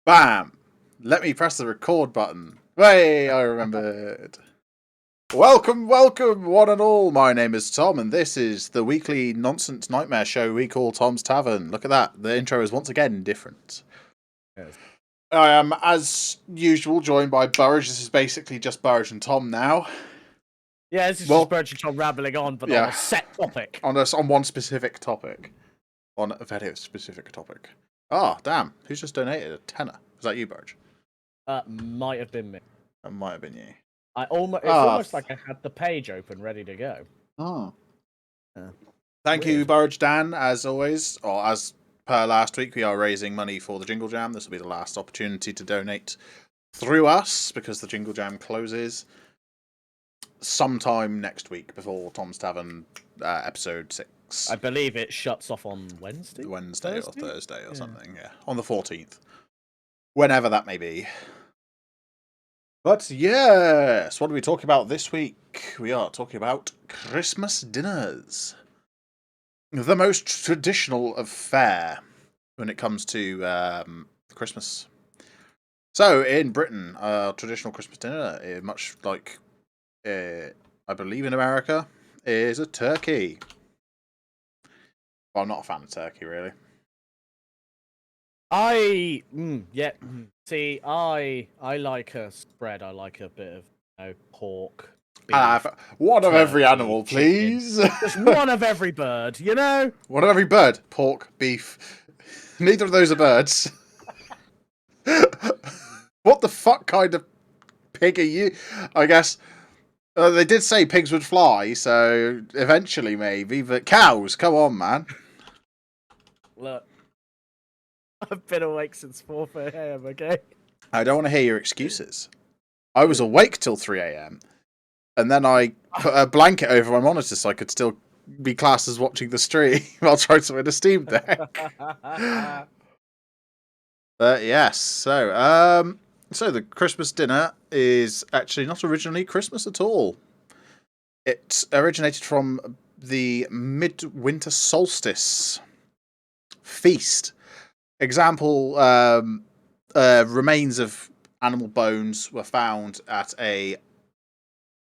Bam! Let me press the record button. Hey, I remembered. Welcome, welcome, one and all. My name is Tom, and this is the weekly nonsense nightmare show we call Tom's Tavern. Look at that. The intro is once again different. Yes. I am, as usual, joined by Burridge. This is basically just Burridge and Tom now. Yeah, this is Well, just Burridge and Tom rambling on, but yeah. on a set topic. On one specific topic. On a very specific topic. Ah, damn. Who's just donated a tenner? Was that you, Burridge? Might have been me. That might have been you. It's almost like I had the page open, ready to go. Oh. Yeah. Thank Weird. you, Burridge Dan, as always. Or as per last week, we are raising money for the Jingle Jam. This will be the last opportunity to donate through us, because the Jingle Jam closes sometime next week before Tom's Tavern episode 6. I believe it shuts off on Wednesday? Wednesday or Thursday or something, yeah. On the 14th. Whenever that may be. But yes, what are we talking about this week? We are talking about Christmas dinners. The most traditional of fare when it comes to Christmas. So, in Britain, a traditional Christmas dinner, much like, I believe in America, is a turkey. Well, I'm not a fan of turkey, really. See, I like a spread. I like a bit of pork. Beef, one of turkey, every animal, chicken. please. Just one of every bird, you know? One of every bird. Pork, beef. Neither of those are birds. What the fuck kind of pig are you? I guess they did say pigs would fly, so eventually maybe. But cows, come on, man. Look, I've been awake since 4 a.m., okay? I don't want to hear your excuses. I was awake till 3 a.m. and then I put a blanket over my monitor so I could still be classed as watching the stream while trying to win a Steam Deck. But yes, so the Christmas dinner is actually not originally Christmas at all. It originated from the midwinter solstice feast. Example, remains of animal bones were found at a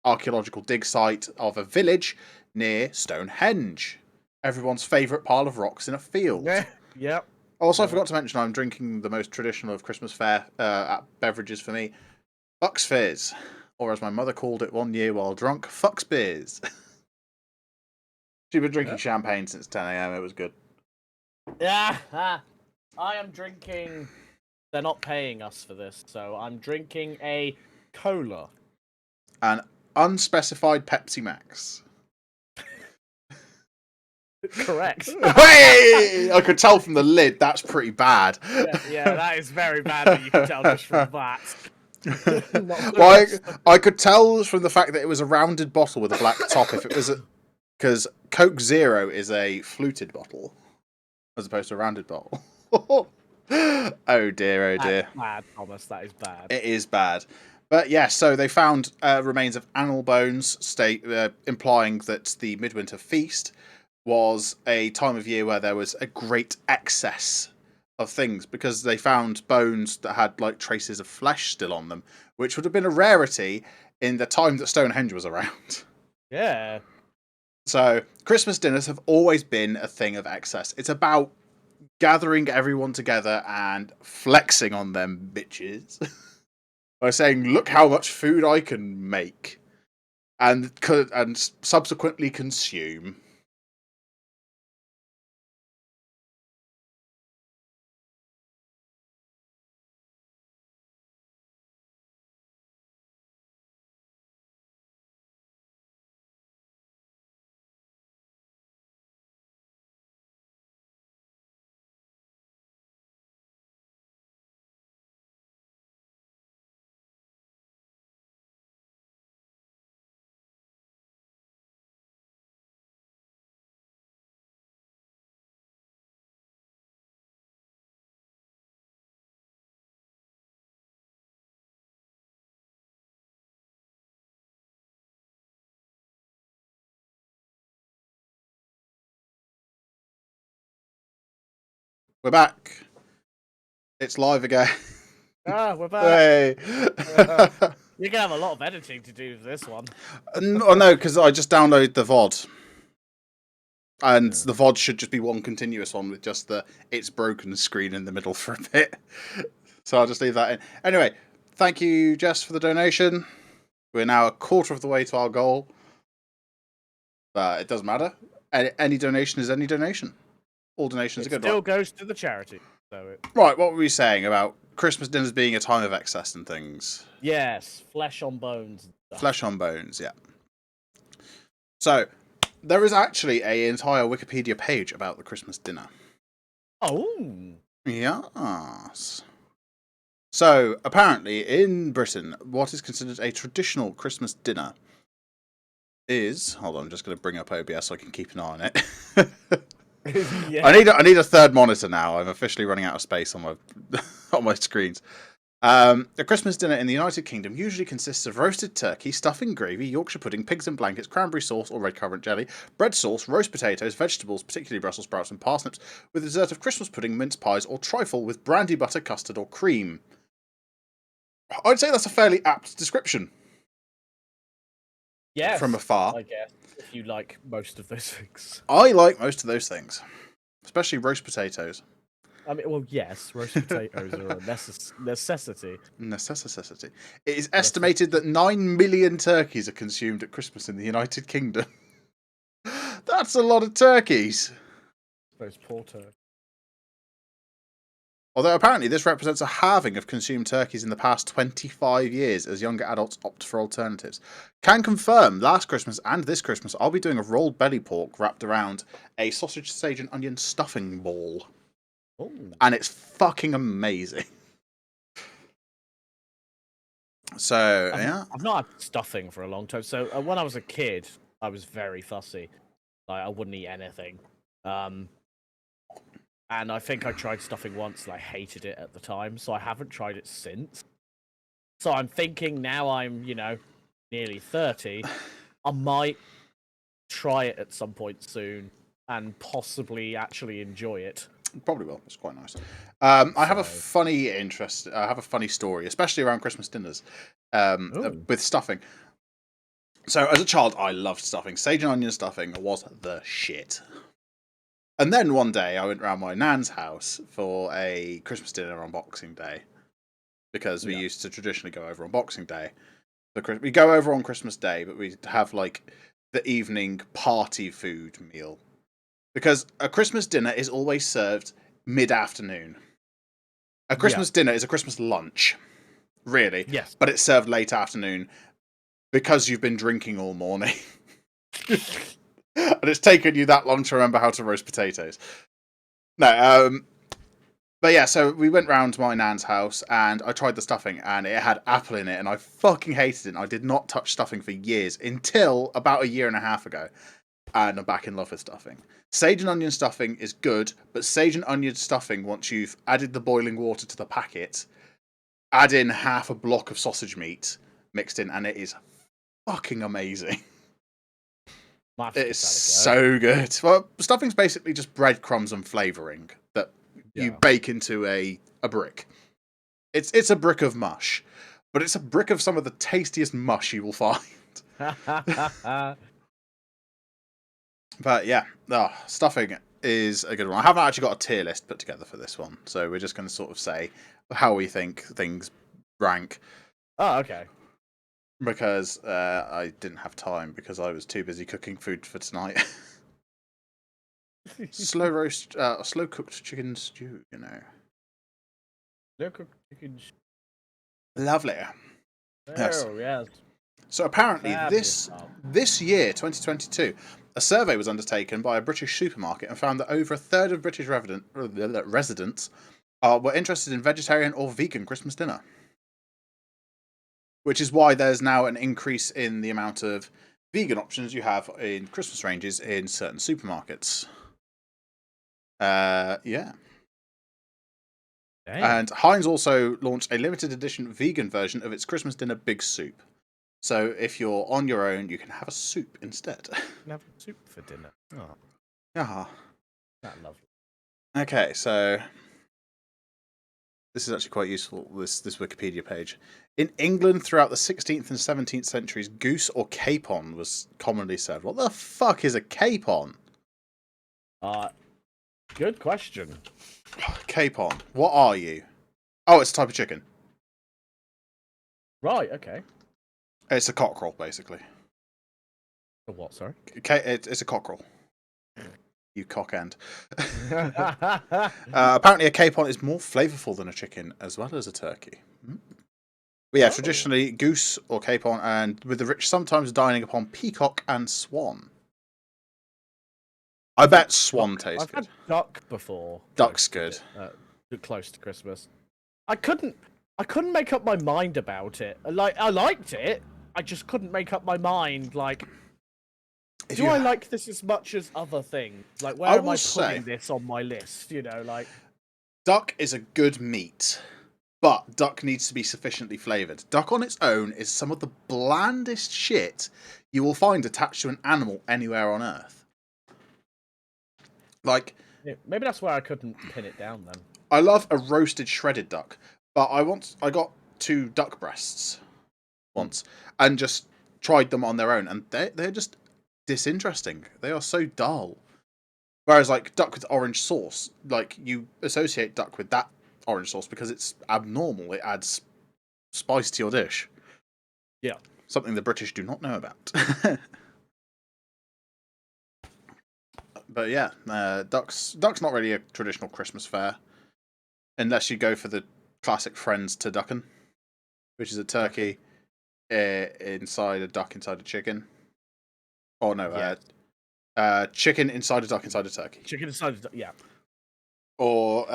archaeological dig site of a village near Stonehenge. Everyone's favourite pile of rocks in a field. Yep. Also, I forgot to mention I'm drinking the most traditional of Christmas fare beverages for me, Bucks Fizz, or as my mother called it one year while drunk, Fucks Beers. She'd been drinking champagne since 10 a.m. It was good. Yeah, I am drinking. They're not paying us for this, so I'm drinking a cola. An unspecified Pepsi Max. Correct. Hey! I could tell from the lid, that's pretty bad. Yeah, that is very bad, but you can tell just from that. Well, I could tell from the fact that it was a rounded bottle with a black top if it was because Coke Zero is a fluted bottle as opposed to a rounded bottle. Oh dear, oh dear. That's bad, Thomas, that is bad. It is bad. But yeah, so they found remains of animal bones, implying that the midwinter feast was a time of year where there was a great excess of things, because they found bones that had like traces of flesh still on them, which would have been a rarity in the time that Stonehenge was around. Yeah. So Christmas dinners have always been a thing of excess. It's about gathering everyone together and flexing on them bitches by saying, look how much food I can make and subsequently consume. We're back. It's live again. We're back. Hey. You're gonna have a lot of editing to do for this one. No, because I just downloaded the VOD. And Yeah. the VOD should just be one continuous one with just the it's broken screen in the middle for a bit. So I'll just leave that in. Anyway, thank you, Jess, for the donation. We're now a quarter of the way to our goal. But it doesn't matter. Any donation is any donation. All donations are good. Still goes to the charity. So Right, what were we saying about Christmas dinners being a time of excess and things? yes, flesh on bones. Flesh on bones, yeah. So, there is actually an entire Wikipedia page about the Christmas dinner. Oh. Yes. So, apparently, in Britain, what is considered a traditional Christmas dinner is... Hold on, I'm just going to bring up OBS so I can keep an eye on it. Yeah. I need a third monitor now. I'm officially running out of space on my on my screens. A Christmas dinner in the United Kingdom usually consists of roasted turkey, stuffing, gravy, Yorkshire pudding, pigs in blankets, cranberry sauce or red currant jelly, bread sauce, roast potatoes, vegetables, particularly Brussels sprouts and parsnips, with a dessert of Christmas pudding, mince pies, or trifle with brandy butter, custard, or cream. I'd say that's a fairly apt description. Yes. From afar. I guess if you like most of those things. I like most of those things, especially roast potatoes. I mean, well, yes, roast potatoes are a necessity. Necessity. It is estimated that 9 million turkeys are consumed at Christmas in the United Kingdom. That's a lot of turkeys. Those poor turkeys. Although apparently this represents a halving of consumed turkeys in the past 25 years as younger adults opt for alternatives. Can confirm last Christmas and this Christmas I'll be doing a rolled belly pork wrapped around a sausage, sage and onion stuffing ball. Ooh. And it's fucking amazing. So, yeah. I've not had stuffing for a long time. So when I was a kid, I was very fussy. Like I wouldn't eat anything. And I think I tried stuffing once and I hated it at the time. So I haven't tried it since. So I'm thinking now I'm, nearly 30. I might try it at some point soon and possibly actually enjoy it. Probably will. It's quite nice. I have a funny story, especially around Christmas dinners, with stuffing. So as a child, I loved stuffing. Sage and onion stuffing was the shit. And then one day, I went round my nan's house for a Christmas dinner on Boxing Day, because we used to traditionally go over on Boxing Day. We go over on Christmas Day, but we have like the evening party food meal. Because a Christmas dinner is always served mid-afternoon. A Christmas dinner is a Christmas lunch, really. Yes. But it's served late afternoon because you've been drinking all morning. And it's taken you that long to remember how to roast potatoes. No, but yeah, so we went round to my nan's house and I tried the stuffing and it had apple in it and I fucking hated it. And I did not touch stuffing for years until about a year and a half ago. And I'm back in love with stuffing. Sage and onion stuffing is good, but sage and onion stuffing, once you've added the boiling water to the packet, add in half a block of sausage meat mixed in, and it is fucking amazing. It is so good. Well, stuffing's basically just breadcrumbs and flavouring that you bake into a brick. It's a brick of mush, but it's a brick of some of the tastiest mush you will find. But yeah, stuffing is a good one. I haven't actually got a tier list put together for this one, so we're just going to sort of say how we think things rank. Oh, okay. Because I didn't have time because I was too busy cooking food for tonight. Slow cooked chicken stew, Slow cooked chicken. Lovely. Yes. So apparently this year, 2022, a survey was undertaken by a British supermarket and found that over a third of British residents were interested in vegetarian or vegan Christmas dinner. Which is why there's now an increase in the amount of vegan options you have in Christmas ranges in certain supermarkets. Yeah. Dang. And Heinz also launched a limited edition vegan version of its Christmas dinner Big Soup. So if you're on your own, you can have a soup instead. You can have soup for dinner. Oh. Yeah. That's lovely. Okay, so This is actually quite useful, this Wikipedia page. In England throughout the 16th and 17th centuries, goose or capon was commonly served. What the fuck is a capon? Good question. Capon. What are you? Oh, it's a type of chicken. Right, okay. It's a cockerel, basically. A what, sorry? It's a cockerel. You cock end. Apparently, a capon is more flavourful than a chicken, as well as a turkey. But yeah, traditionally goose or capon, and with the rich sometimes dining upon peacock and swan. I bet swan tastes I've good. had duck before. Duck's good. Close to Christmas. I couldn't make up my mind about it. Like, I liked it. I just couldn't make up my mind. Like, do I like this as much as other things? Like, where am I putting this on my list? You know, like, duck is a good meat, but duck needs to be sufficiently flavoured. Duck on its own is some of the blandest shit you will find attached to an animal anywhere on Earth. Like, maybe that's where I couldn't pin it down then. I love a roasted shredded duck, but I got 2 duck breasts once and just tried them on their own, and they're just disinteresting. They are so dull. Whereas like duck with orange sauce, like you associate duck with that orange sauce because it's abnormal. It adds spice to your dish. Yeah. Something the British do not know about. But yeah, duck's not really a traditional Christmas fare. Unless you go for the classic Friends to Duckin', which is a turkey inside a duck inside a chicken. Oh no, chicken inside a duck inside a turkey. Chicken inside a duck, yeah. Or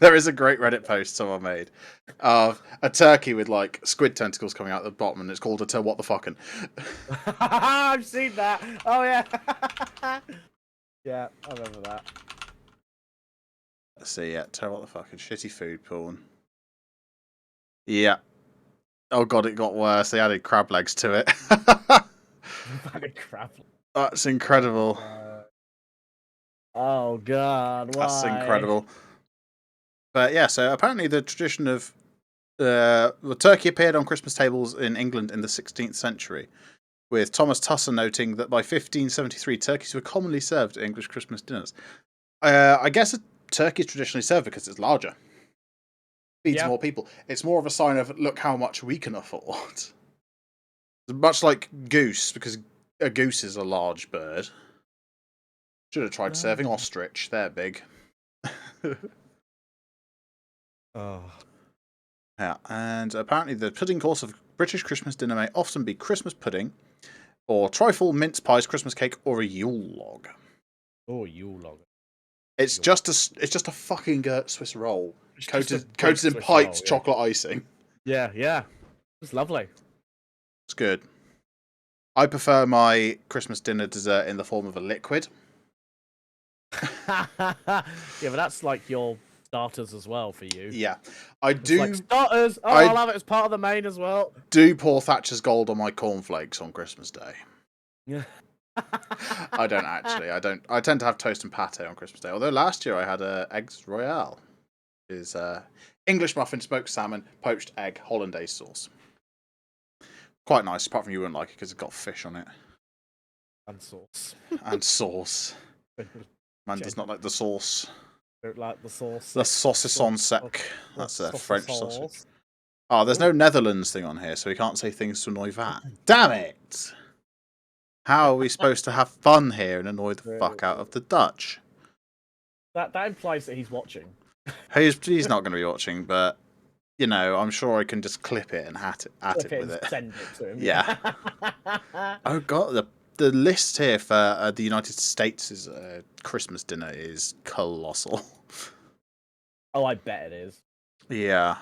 there is a great Reddit post someone made of a turkey with like squid tentacles coming out the bottom, and it's called a what the fucking. I've seen that. Oh yeah. Yeah, I remember that. Let's see, yeah, what the fucking shitty food porn. Yeah. Oh god, it got worse. They added crab legs to it. Added crab. That's incredible. Oh god, why? That's incredible. But yeah, so apparently the tradition of the turkey appeared on Christmas tables in England in the 16th century, with Thomas Tusser noting that by 1573 turkeys were commonly served at English Christmas dinners. I guess a turkey is traditionally served because it's larger. Feeds more people. It's more of a sign of, look how much we can afford. Much like goose, because a goose is a large bird. Should have tried serving ostrich. They're big. Oh. Yeah, and apparently the pudding course of British Christmas dinner may often be Christmas pudding, or trifle, mince pies, Christmas cake, or a Yule log. Oh, Yule log. It's just a fucking Swiss roll coated in piped chocolate icing. Yeah. It's lovely. It's good. I prefer my Christmas dinner dessert in the form of a liquid. Yeah, but that's like your starters as well for you. Yeah, I do. Like starters. Oh, I'll have it as part of the main as well. Do pour Thatcher's Gold on my cornflakes on Christmas Day. Yeah. I don't actually. I tend to have toast and pate on Christmas Day. Although last year I had eggs royale, is English muffin, smoked salmon, poached egg, hollandaise sauce. Quite nice. Apart from you wouldn't like it because it's got fish on it and sauce. And sauce. Man does not like the sauce. Don't like the sauce. The saucisson sec. That's a French sausage. Oh, there's no Netherlands thing on here, so we can't say things to annoy that. Damn it! How are we supposed to have fun here and annoy the fuck out of the Dutch? That implies that he's watching. He's not going to be watching, but you know, I'm sure I can just clip it and at it with it. Send it to him. Yeah. Oh god, the list here for the United States' Christmas dinner is colossal. Oh, I bet it is. Yeah.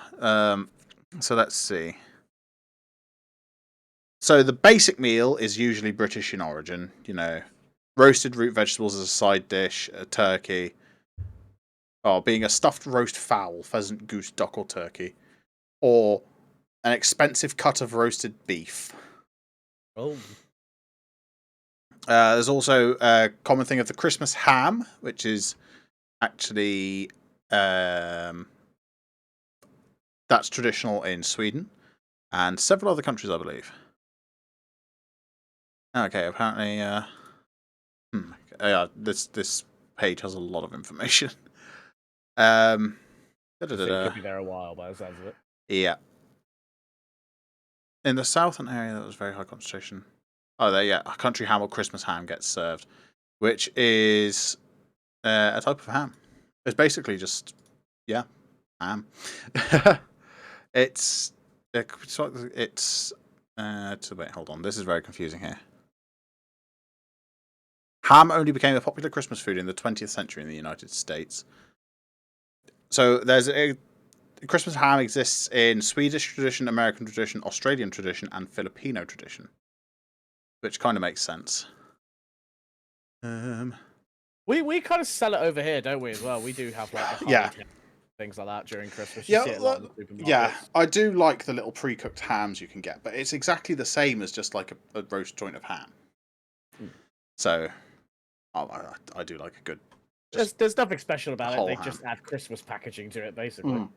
So let's see. So the basic meal is usually British in origin. You know, roasted root vegetables as a side dish, a turkey. Oh, being a stuffed roast fowl, pheasant, goose, duck, or turkey, or an expensive cut of roasted beef. Oh. There's also a common thing of the Christmas ham, which is actually That's traditional in Sweden and several other countries, I believe. Okay, apparently, this page has a lot of information. So it could be there a while by the sounds of it. Yeah. In the southern area, that was very high concentration. Oh, there, yeah. A country ham or Christmas ham gets served, which is a type of ham. It's basically just, yeah, ham. it's wait, hold on. This is very confusing here. Ham only became a popular Christmas food in the 20th century in the United States. So there's a Christmas ham exists in Swedish tradition, American tradition, Australian tradition, and Filipino tradition, which kind of makes sense. We kind of sell it over here, don't we? As well, we do have like the yeah, things like that during Christmas. You see it a lot in the supermarkets. Yeah, I do like the little pre-cooked hams you can get, but it's exactly the same as just like a roast joint of ham. So, I do like a good. There's nothing special about it. They just add Christmas packaging to it, basically.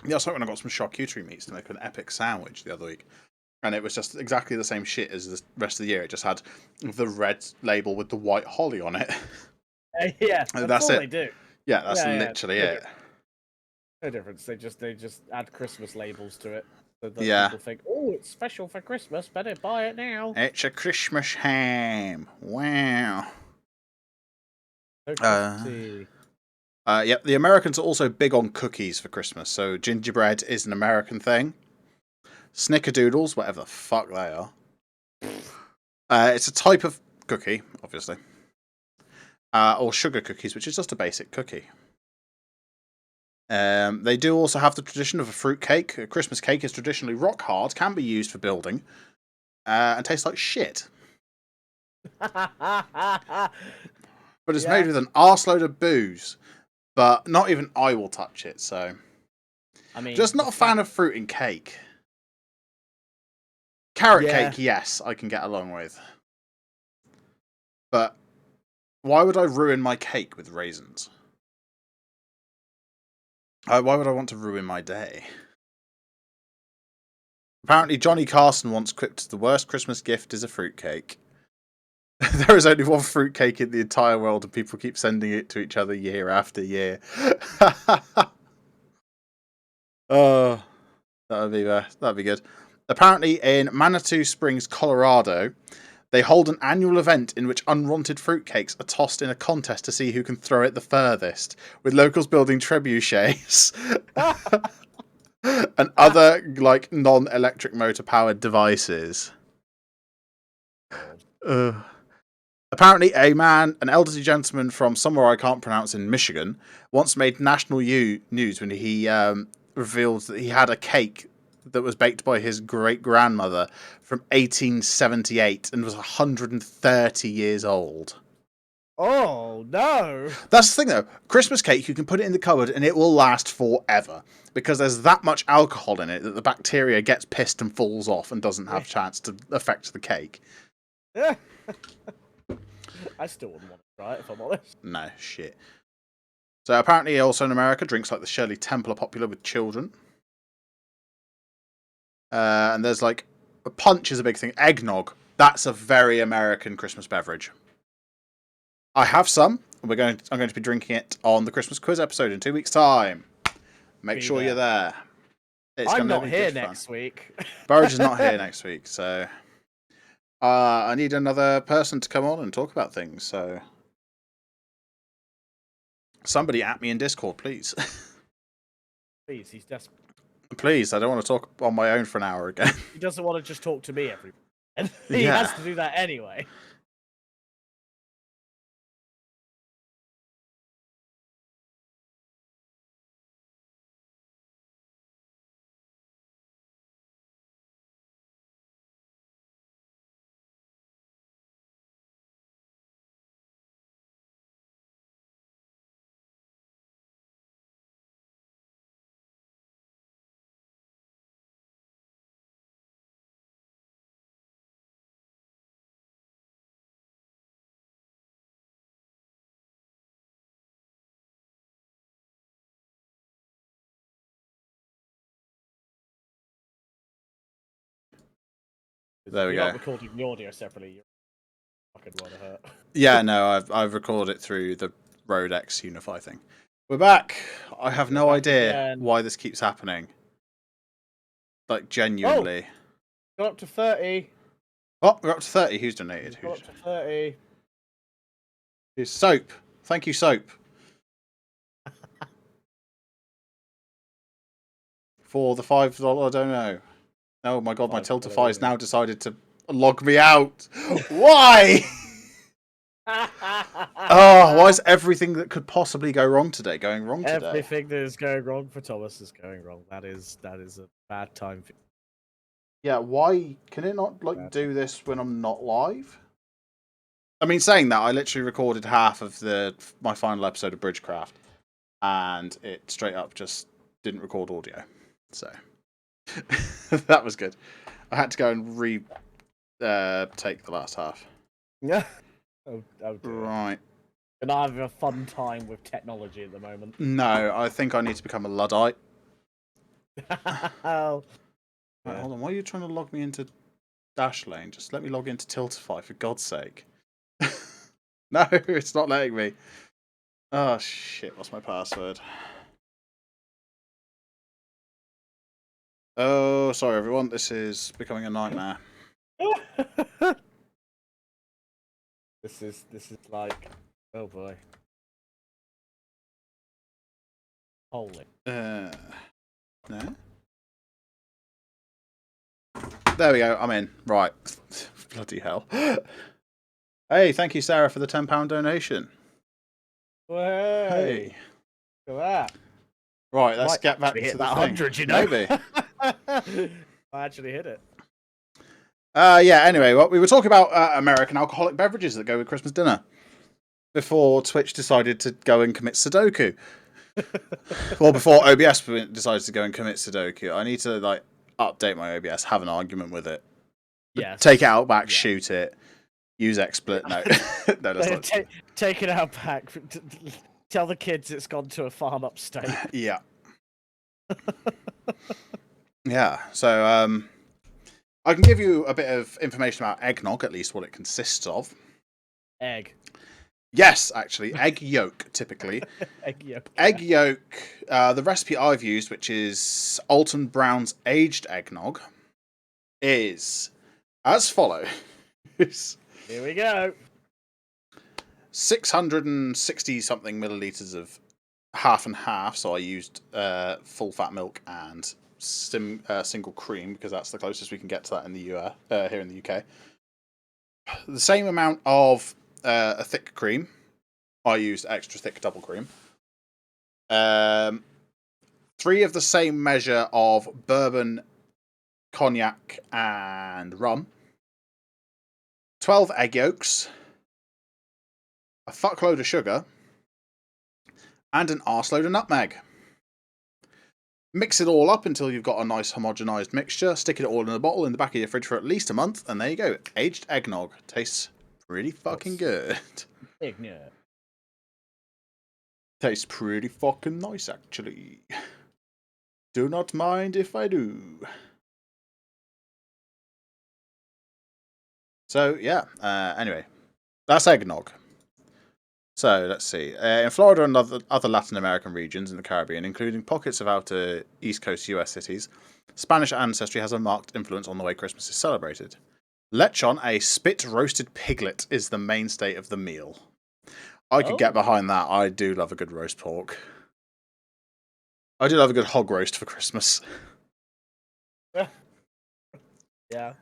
Yeah, so when I got some charcuterie meats to make an epic sandwich the other week, and it was just exactly the same shit as the rest of the year. It just had the red label with the white holly on it. Yeah, that's all they do. Yeah, that's literally it. No difference. They just add Christmas labels to it. So that people think, oh, it's special for Christmas. Better buy it now. It's a Christmas ham. Wow. Yep, the Americans are also big on cookies for Christmas. So gingerbread is an American thing. Snickerdoodles, whatever the fuck they are. It's a type of cookie, obviously. Or sugar cookies, which is just a basic cookie. They do also have the tradition of a fruit cake. A Christmas cake is traditionally rock hard, can be used for building, and tastes like shit. But it's made with an arseload of booze. But not even I will touch it, so... I mean... Just not a fan of fruit in cake. Carrot cake, yes, I can get along with. But why would I ruin my cake with raisins? Why would I want to ruin my day? Apparently Johnny Carson once quipped, the worst Christmas gift is a fruitcake. There is only one fruitcake in the entire world and people keep sending it to each other year after year. Oh, that'd be good. Apparently in Manitou Springs, Colorado, they hold an annual event in which unwanted fruitcakes are tossed in a contest to see who can throw it the furthest, with locals building trebuchets and other like non-electric motor powered devices. Apparently, an elderly gentleman from somewhere I can't pronounce in Michigan, once made national news when he revealed that he had a cake that was baked by his great-grandmother from 1878 and was 130 years old. Oh, no! That's the thing, though. Christmas cake, you can put it in the cupboard and it will last forever. Because there's that much alcohol in it that the bacteria gets pissed and falls off and doesn't have a chance to affect the cake. I still wouldn't want to try it, if I'm honest. No, shit. So apparently also in America, drinks like the Shirley Temple are popular with children. And there's like, a punch is a big thing. Eggnog. That's a very American Christmas beverage. I have some. I'm going to be drinking it on the Christmas quiz episode in 2 weeks' time. Make sure you're there. I'm not here next week. Burridge is not here next week, so I need another person to come on and talk about things. So somebody at me in Discord, please. Please, he's desperate. Please, I don't want to talk on my own for an hour again. He doesn't want to just talk to me every. And he has to do that anyway. There we You're go. not recording the audio separately. You're fucking want to hurt. Yeah, no, I've recorded it through the Rode X Unify thing. We're back. I have no idea why this keeps happening. Like, genuinely. Got up to 30. Oh, we're up to 30. Who's donated? Got up to 30. Who's Soap? Thank you, Soap. For the $5, I don't know. Oh my god, my Tiltify's now decided to log me out. Why? Oh, why is everything that could possibly go wrong today going wrong today? Everything that is going wrong for Thomas is going wrong. That is a bad time. Yeah, why can it not do this when I'm not live? I mean, saying that, I literally recorded half of my final episode of Bridgecraft, and it straight up just didn't record audio. So that was good. I had to go and take the last half. Yeah. Right. And I have a fun time with technology at the moment. No, I think I need to become a Luddite. Oh. Right, hold on, why are you trying to log me into Dashlane? Just let me log into Tiltify, for God's sake. No, it's not letting me. Oh, shit, what's my password? Oh, sorry, everyone, this is becoming a nightmare. This is like, oh boy. Holy. No? There we go, I'm in. Right. Bloody hell. Hey, thank you, Sarah, for the £10 donation. Hey. Look at that. Right, let's get back to hit the that thing. 100, you know? Maybe. I actually hit it. Yeah, anyway, well, we were talking about American alcoholic beverages that go with Christmas dinner before Twitch decided to go and commit Sudoku. Well, before OBS decided to go and commit Sudoku. I need to, like, update my OBS, have an argument with it. Yes. Take it out back, shoot it, use XSplit. No. No, that's not. Take it out back. Tell the kids it's gone to a farm upstate. Yeah. Yeah, so, I can give you a bit of information about eggnog, at least what it consists of. Egg. Yes, actually. Egg yolk, typically. Egg yolk. Egg yolk, the recipe I've used, which is Alton Brown's aged eggnog, is as follows. Here we go. 660-something millilitres of half and half, so I used full fat milk and single cream, because that's the closest we can get to that in the here in the UK. The same amount of a thick cream. I used extra thick double cream. 3 of the same measure of bourbon, cognac, and rum. 12 egg yolks. A fuckload of sugar. And an arseload of nutmeg. Mix it all up until you've got a nice homogenised mixture. Stick it all in a bottle in the back of your fridge for at least a month. And there you go. Aged eggnog. Tastes pretty fucking good. Eggnog. Tastes pretty fucking nice, actually. Do not mind if I do. So, yeah. Anyway, that's eggnog. So, let's see. In Florida and other Latin American regions in the Caribbean, including pockets of outer East Coast US cities, Spanish ancestry has a marked influence on the way Christmas is celebrated. Lechon, a spit-roasted piglet, is the mainstay of the meal. I could get behind that. I do love a good roast pork. I do love a good hog roast for Christmas. Yeah.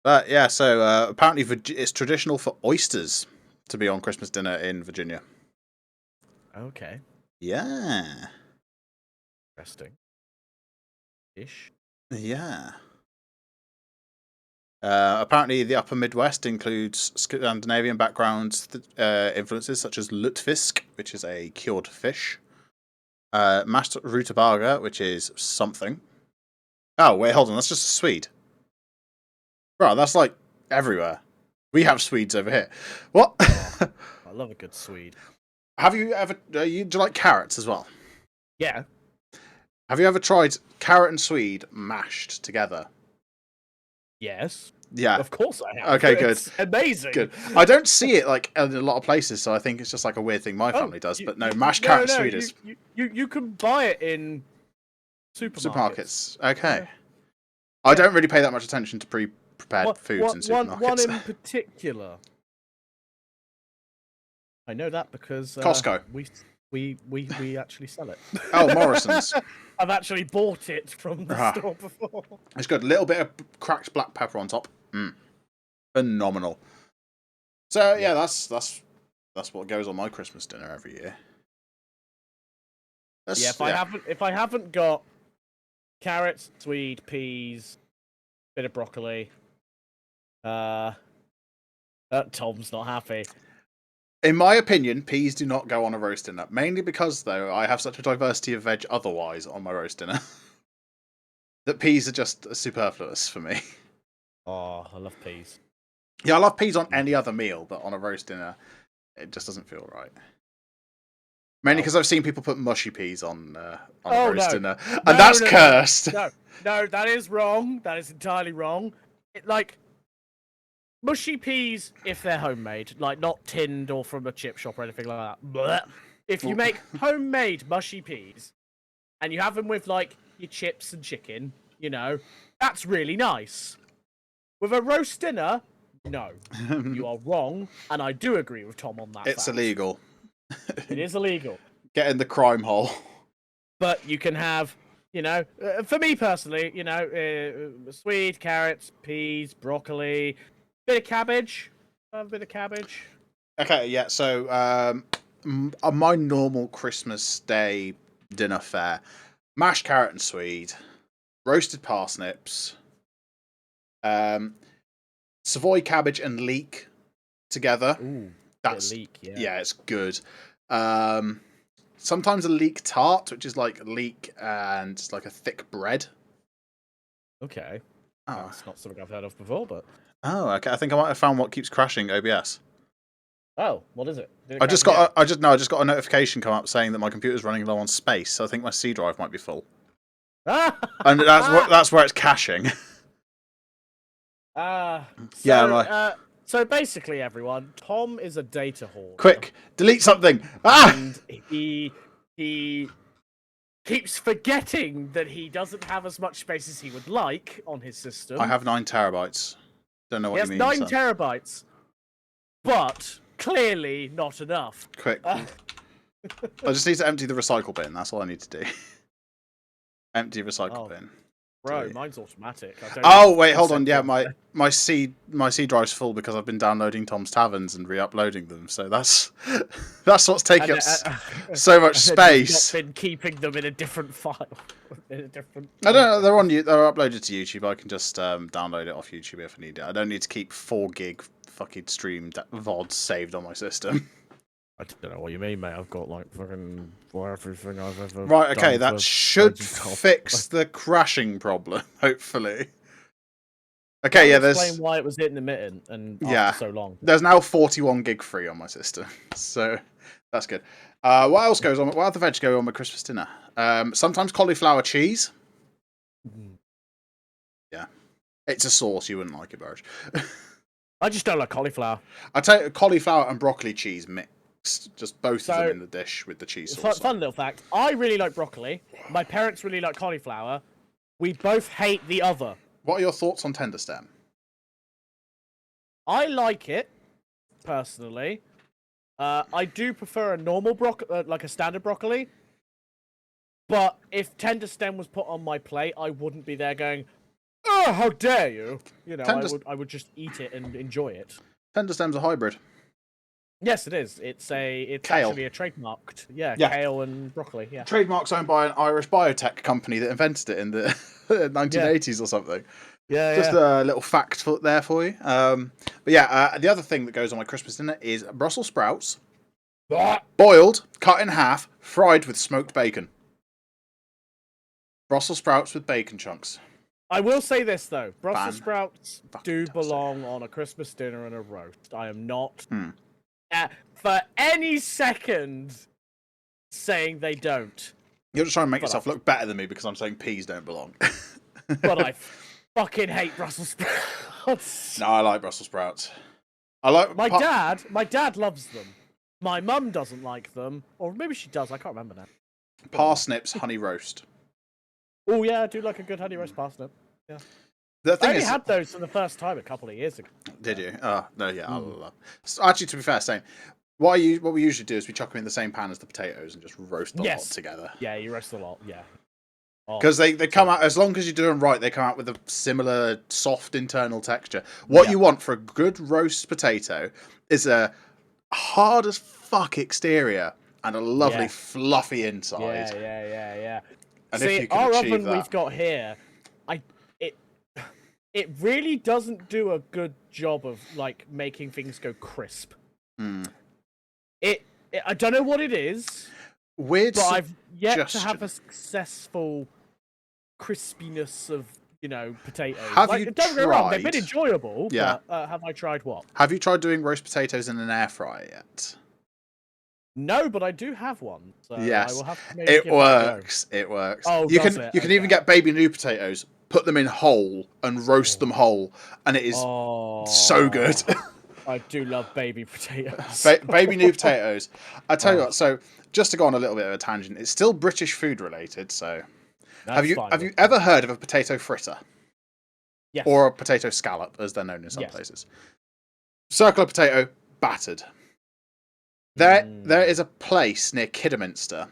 But yeah, so apparently it's traditional for oysters to be on Christmas dinner in Virginia. Okay. Yeah. Interesting. Ish. Yeah. Apparently, the upper Midwest includes Scandinavian background influences such as lutefisk, which is a cured fish, mashed rutabaga, which is something. Oh, wait, hold on, that's just a Swede. Bro, that's like everywhere. We have Swedes over here. What? I love a good Swede. Have you ever... do you like carrots as well? Yeah. Have you ever tried carrot and Swede mashed together? Yes. Yeah. Of course I have. Okay, good. It's amazing. Good. I don't see it like in a lot of places, so I think it's just like a weird thing my family does. But no, mashed carrot and sweet is you can buy it in supermarkets. Okay. Yeah. I don't really pay that much attention to pre-prepared foods in supermarkets. One in particular. I know that because Costco. We actually sell it. Oh, Morrison's. I've actually bought it from the store before. It's good. A little bit of cracked black pepper on top. Phenomenal. So yeah, that's what goes on my Christmas dinner every year. If I haven't got carrots, swede, peas, bit of broccoli, Tom's not happy. In my opinion, peas do not go on a roast dinner. Mainly because, though, I have such a diversity of veg otherwise on my roast dinner that peas are just superfluous for me. Oh, I love peas. Yeah, I love peas on any other meal, but on a roast dinner, it just doesn't feel right. Mainly because I've seen people put mushy peas on a roast dinner, and that's cursed. No, that is wrong. That is entirely wrong. Mushy peas, if they're homemade, like not tinned or from a chip shop or anything like that. Blech. If you make homemade mushy peas, and you have them with like your chips and chicken, that's really nice. With a roast dinner, no, you are wrong, and I do agree with Tom on that. It's illegal. It is illegal. Get in the crime hole. But you can have, for me personally, sweet carrots, peas, broccoli. Bit of cabbage. A bit of cabbage. Okay, yeah. So, my normal Christmas Day dinner fare: mashed carrot and swede, roasted parsnips, Savoy cabbage and leek together. Ooh, that's leek. Yeah, it's good. Sometimes a leek tart, which is like leek and like a thick bread. Okay. Oh. That's not something I've heard of before, but. Oh, okay. I think I might have found what keeps crashing OBS. Oh, what is it? I just got a notification come up saying that my computer's running low on space, so I think my C drive might be full. And that's where it's caching. So basically, everyone, Tom is a data hoarder. Quick, delete something. And he keeps forgetting that he doesn't have as much space as he would like on his system. I have 9 terabytes. Don't know what you mean. He has 9 terabytes, but clearly not enough. Quick. I just need to empty the recycle bin. That's all I need to do. Empty recycle bin. Bro, mine's automatic. Wait, hold on. Yeah, my C drive's full because I've been downloading Tom's Taverns and re-uploading them. So that's what's taking up so much space. I've been keeping them in a different file. I don't know. They're uploaded to YouTube. I can just download it off YouTube if I need it. I don't need to keep 4 gig fucking streamed VODs saved on my system. I don't know what you mean, mate. I've got like fucking everything I've ever. Right, okay, that should fix the crashing problem, hopefully. Okay, yeah, explain why it was intermittent and after so long. There's now 41 gig free on my system, so that's good. What else goes on? What other veg go on my Christmas dinner? Sometimes cauliflower cheese. Yeah, it's a sauce. You wouldn't like it, Burridge. I just don't like cauliflower. I take cauliflower and broccoli cheese mix. Just both of them in the dish with the cheese sauce. Fun little fact. I really like broccoli. My parents really like cauliflower. We both hate the other. What are your thoughts on tender stem? I like it, personally. I do prefer a normal broccoli, like a standard broccoli. But if tender stem was put on my plate, I wouldn't be there going, "Oh, how dare you!" I would just eat it and enjoy it. Tender stem's a hybrid. Yes, it is. It's kale. Actually a trademarked. Yeah, kale and broccoli. Yeah. Trademark's owned by an Irish biotech company that invented it in the 1980s or something. Yeah. Just a little fact there for you. But yeah, the other thing that goes on my Christmas dinner is Brussels sprouts, boiled, cut in half, fried with smoked bacon. Brussels sprouts with bacon chunks. I will say this though: Brussels sprouts do belong on a Christmas dinner and a roast. I am not. For any second saying they don't. You're just trying to make yourself look better than me because I'm saying peas don't belong. but fucking hate Brussels sprouts. No, I like Brussels sprouts. I like My dad loves them. My mum doesn't like them, or maybe she does. I can't remember now. parsnips honey roast. Oh yeah, I do like a good honey roast parsnip. Yeah, The I thing only is, had those for the first time a couple of years ago. did you? Oh no, yeah. I love. So actually, to be fair, same. What we usually do is we chuck them in the same pan as the potatoes and just roast the lot together. Yeah, you roast a lot. Yeah. Oh, Because they come out, as long as you do them right, they come out with a similar soft internal texture. What you want for a good roast potato is a hard as fuck exterior and a lovely fluffy inside. Yeah. And See, if you can our achieve oven that, we've got here, it it really doesn't do a good job of like making things go crisp. It I don't know what it is, weird. but I've yet to have suggestion. a successful crispiness of potatoes. Have like, you don't get me wrong, they've been tried- enjoyable. Yeah. But have I tried what? Have you tried doing roast potatoes in an air fryer yet? No, but I do have one. So I Yes, will have to maybe it give that a go. works. It works. Oh, you does can it? you can even Okay. get baby new potatoes, put them in whole, and roast them whole, and it is so good. I do love baby potatoes. Baby new potatoes. I tell you what. So just to go on a little bit of a tangent, it's still British food related. So have you ever heard of a potato fritter? Yes. Or a potato scallop, as they're known in some Yes. places. Circular potato, battered. There is a place near Kidderminster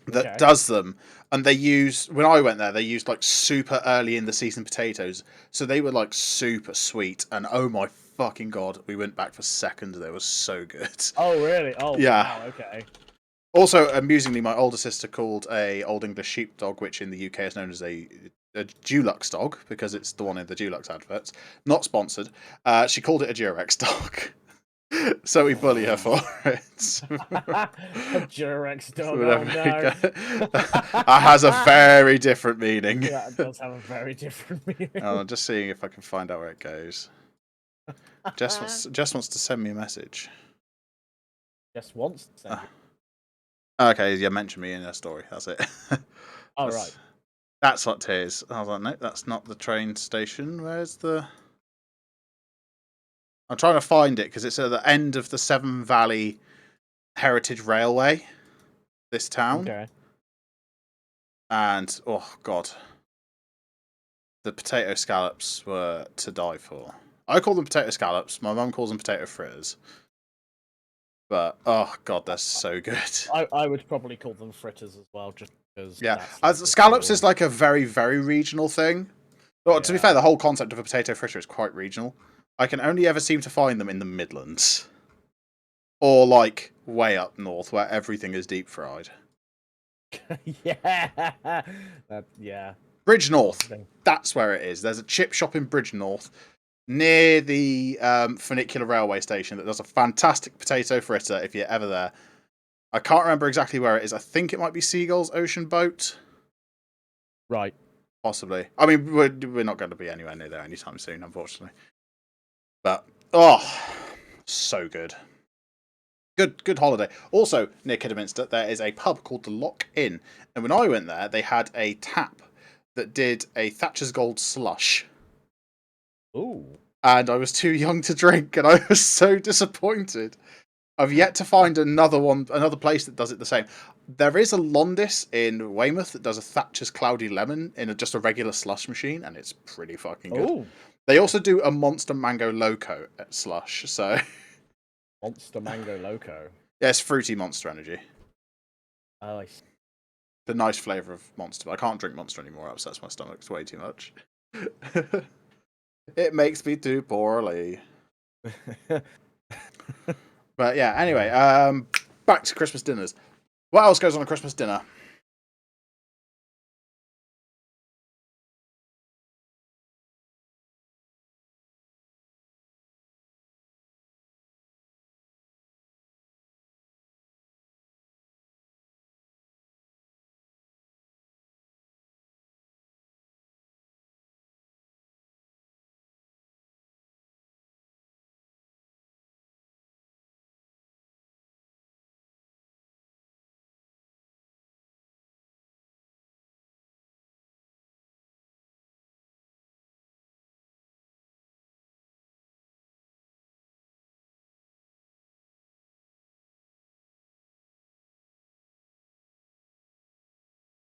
that does them, and they use, when I went there, they used like super early in the season potatoes, so they were like super sweet, and oh my fucking god, we went back for seconds. They were so good. Oh really? Oh yeah. Wow, okay. Also, amusingly, my older sister called a Old English sheepdog, which in the UK is known as a Dulux dog because it's the one in the Dulux adverts. Not sponsored. She called it a Durex dog. So we bully her for it. A Durex dog. Oh no. That has a very different meaning. Yeah, it does have a very different meaning. I'm just seeing if I can find out where it goes. Jess wants to send me a message. Just wants to send you. Okay, yeah, mention me in her story. That's it. Oh, right. That's what it is. I was like, no, that's not the train station. Where's the... I'm trying to find it because it's at the end of the Severn Valley Heritage Railway, this town. Okay. And, oh, God. The potato scallops were to die for. I call them potato scallops. My mum calls them potato fritters. But, oh, God, they're so good. I would probably call them fritters as well, just because... Yeah, scallops is like a very, very regional thing. Well, to be fair, the whole concept of a potato fritter is quite regional. I can only ever seem to find them in the Midlands. Or, like, way up north, where everything is deep fried. Yeah. Yeah. Bridge North. That's where it is. There's a chip shop in Bridge North, near the funicular railway station, that does a fantastic potato fritter if you're ever there. I can't remember exactly where it is. I think it might be Seagull's Ocean Boat. Right. Possibly. I mean, we're not going to be anywhere near there anytime soon, unfortunately. But, oh, so good. Good holiday. Also, near Kidderminster, there is a pub called the Lock Inn. And when I went there, they had a tap that did a Thatcher's Gold slush. Ooh. And I was too young to drink, and I was so disappointed. I've yet to find another place that does it the same. There is a Londis in Weymouth that does a Thatcher's Cloudy Lemon in just a regular slush machine, and it's pretty fucking good. Ooh. They also do a Monster Mango Loco at slush, so... Monster Mango Loco. Yeah, it's fruity Monster Energy. Oh, I see. The nice flavour of Monster, but I can't drink Monster anymore. It upsets my stomach. It's way too much. It makes me do poorly. But yeah, anyway, back to Christmas dinners. What else goes on a Christmas dinner?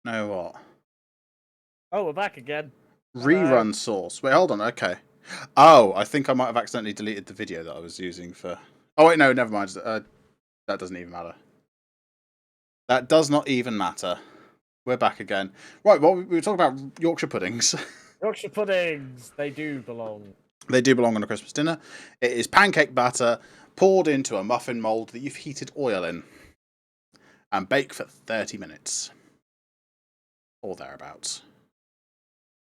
No what? Oh, we're back again. Rerun source. Wait, hold on. Okay. Oh, I think I might have accidentally deleted the video that I was using for. Oh wait, no, never mind. That doesn't even matter. That does not even matter. We're back again. Right. Well, we were talking about Yorkshire puddings. Yorkshire puddings, they do belong. They do belong on a Christmas dinner. It is pancake batter poured into a muffin mould that you've heated oil in, and bake for 30 minutes or thereabouts.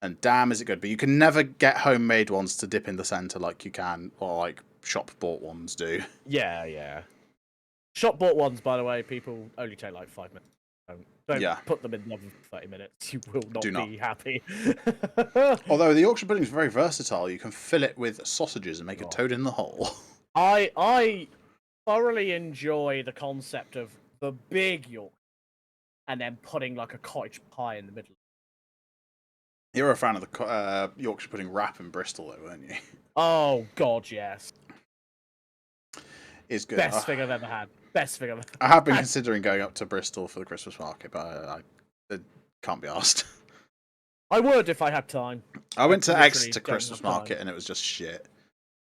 And damn, is it good! But you can never get homemade ones to dip in the centre like you can, or like shop bought ones do. Yeah, yeah. Shop bought ones, by the way, people only take like 5 minutes. Don't put them in the oven for 30 minutes. You will not be happy. Although the Yorkshire pudding is very versatile, you can fill it with sausages and make a toad in the hole. I thoroughly enjoy the concept of the big York and then putting like a cottage pie in the middle. You're a fan of the Yorkshire pudding wrap in Bristol, though, weren't you? Oh God, yes. It's good. Best thing I've ever had. Best thing I've ever had. I have been considering going up to Bristol for the Christmas market, but I can't be asked. I would if I had time. I went to Exeter Christmas market and it was just shit.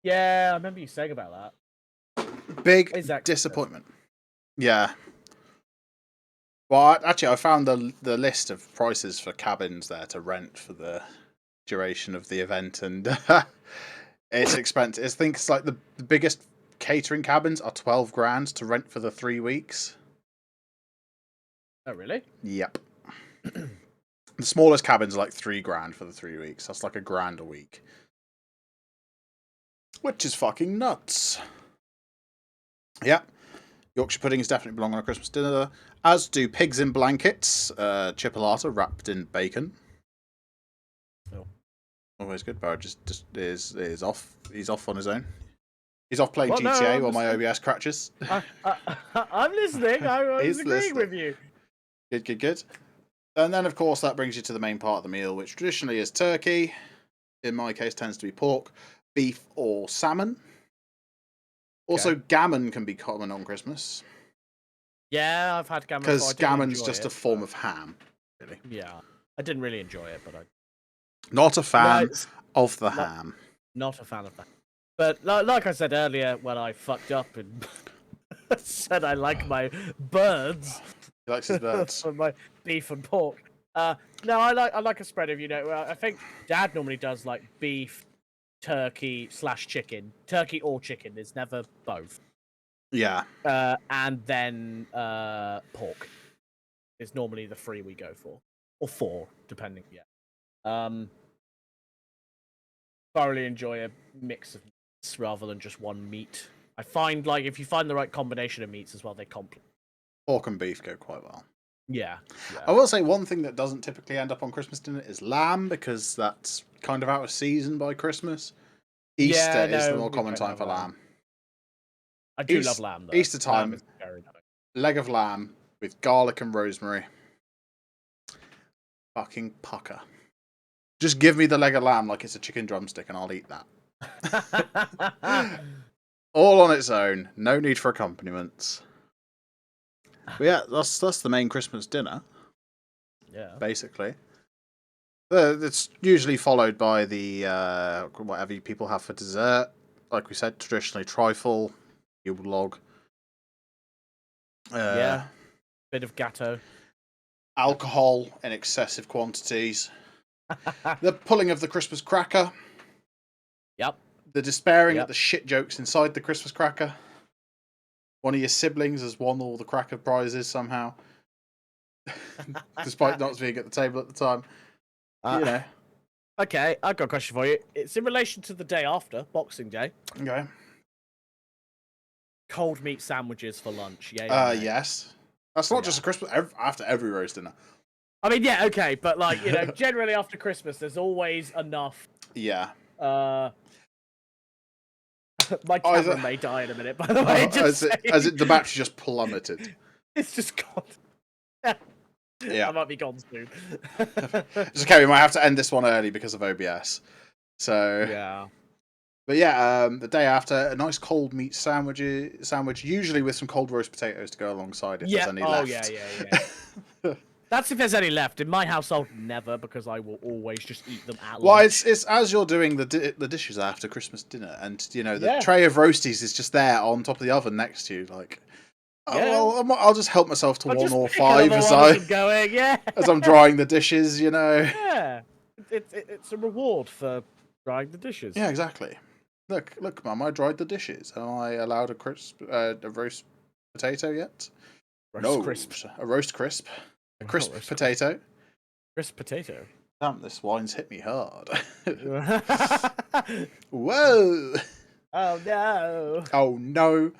Yeah, I remember you saying about that. Big disappointment. Yeah. Well, actually, I found the list of prices for cabins there to rent for the duration of the event, and it's expensive. I think it's like the biggest catering cabins are 12 grand to rent for the 3 weeks. Oh, really? Yep. The smallest cabins are like 3 grand for the 3 weeks. That's like £1,000 a week. Which is fucking nuts. Yep. Yorkshire puddings definitely belong on a Christmas dinner, as do pigs in blankets, chipolata wrapped in bacon. Oh. Always good. Burridge is off. He's off on his own. He's off playing GTA while my OBS crashes. I'm listening. I was agreeing with you. Good. And then, of course, that brings you to the main part of the meal, which traditionally is turkey. In my case, tends to be pork, beef, or salmon. Also, gammon can be common on Christmas. Yeah, I've had gammon. Because gammon's just a form of ham, really. Yeah, I didn't really enjoy it, but not a fan of the ham. Not a fan of that. But like I said earlier, when I fucked up and said I like my birds. He likes his birds. My beef and pork. No, I like a spread of, I think Dad normally does like beef, turkey/chicken. Turkey or chicken. It's never both. Yeah. And then pork is normally the 3 we go for. Or 4, depending. Yeah. Thoroughly enjoy a mix of meats rather than just one meat. I find, like, if you find the right combination of meats as well, they complement. Pork and beef go quite well. Yeah. I will say one thing that doesn't typically end up on Christmas dinner is lamb, because that's kind of out of season by Christmas. Easter is the more common time for lamb. I do love lamb, though. Easter time, leg of lamb with garlic and rosemary. Fucking pucker. Just give me the leg of lamb like it's a chicken drumstick and I'll eat that. All on its own. No need for accompaniments. But yeah, that's the main Christmas dinner. Yeah. Basically. It's usually followed by the whatever people have for dessert. Like we said, traditionally trifle, Yule log. Yeah. Bit of gatto. Alcohol in excessive quantities. The pulling of the Christmas cracker. Yep. The despairing at the shit jokes inside the Christmas cracker. One of your siblings has won all the cracker prizes somehow. Despite not being at the table at the time. Okay, I've got a question for you. It's in relation to the day after, Boxing Day. Okay. Cold meat sandwiches for lunch, yeah. Yes. That's not just a Christmas, after every roast dinner. I mean, yeah, okay, but like, generally after Christmas, there's always enough. Yeah. My camera may die in a minute, by the way. The battery just plummeted. It's just gone. Yeah. I might be gone soon. It's okay, we might have to end this one early because of OBS. So yeah. But yeah, the day after, a nice cold meat sandwich, usually with some cold roast potatoes to go alongside if there's any left. Yeah. That's if there's any left. In my household, never, because I will always just eat them at Well, lunch. it's as you're doing the dishes after Christmas dinner, and the Yeah. tray of roasties is just there on top of the oven next to you. Like, oh, Yeah. well, I'll just help myself to I'll one just or pick five another as one as I'm going. Yeah. as I'm drying the dishes. Yeah. It's a reward for drying the dishes. Yeah, exactly. Look, Mum, I dried the dishes. Am I allowed a roast potato yet? Roast crisp. A roast crisp, a crisp Roast potato. Crisp potato. Damn, this wine's hit me hard. Oh Whoa! no. Oh no!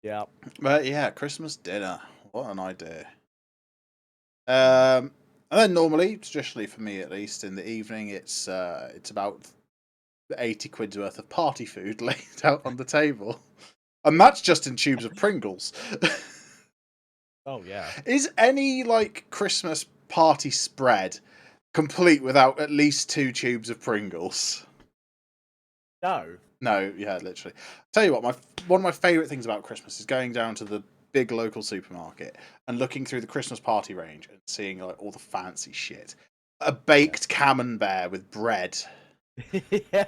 Yeah. But yeah, Christmas dinner. What an idea. And then normally, traditionally for me at least, in the evening, it's about 80 quid's worth of party food laid out on the table, and that's just in tubes of Pringles. Oh yeah. Is any like Christmas party spread complete without at least 2 tubes of Pringles? No. No, yeah, literally. Tell you what, one of my favourite things about Christmas is going down to the big local supermarket and looking through the Christmas party range and seeing like all the fancy shit. A baked camembert with bread. Yeah.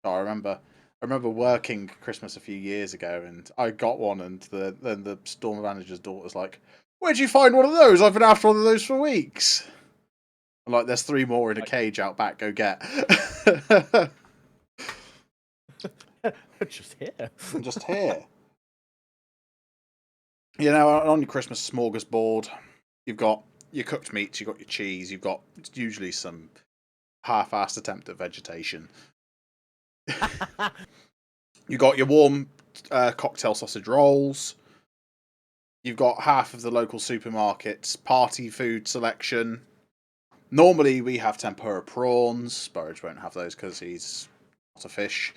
Oh, I remember working Christmas a few years ago, and I got one, and then the store manager's daughter's like, "Where'd you find one of those? I've been after one of those for weeks." I'm like, "There's 3 more in a cage out back. Go get." Just here. I'm just here. On your Christmas smorgasbord, you've got your cooked meats, you've got your cheese, you've got usually some half-assed attempt at vegetation. You've got your warm cocktail sausage rolls. You've got half of the local supermarket's party food selection. Normally we have tempura prawns. Burridge won't have those because he's not a fish.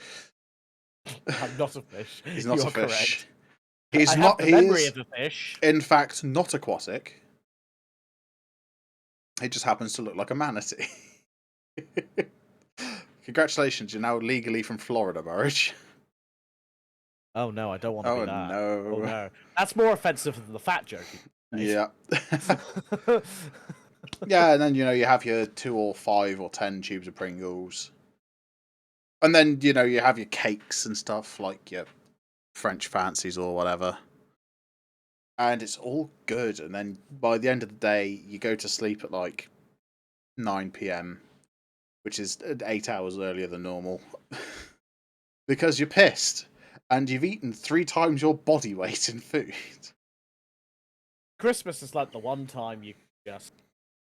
I'm not a fish. He's not a fish. Correct. He's I not. have the memory He is, of a fish. in fact, not aquatic. He just happens to look like a manatee. Congratulations, you're now legally from Florida, Burridge. Oh no, I don't want to be that. No. Oh no, that's more offensive than the fat joke. Yeah. Yeah, and then you have your 2 or 5 or 10 tubes of Pringles. And then, you have your cakes and stuff, like your French fancies or whatever. And it's all good. And then by the end of the day, you go to sleep at like 9 p.m, which is 8 hours earlier than normal. Because you're pissed. And you've eaten 3 times your body weight in food. Christmas is like the one time you just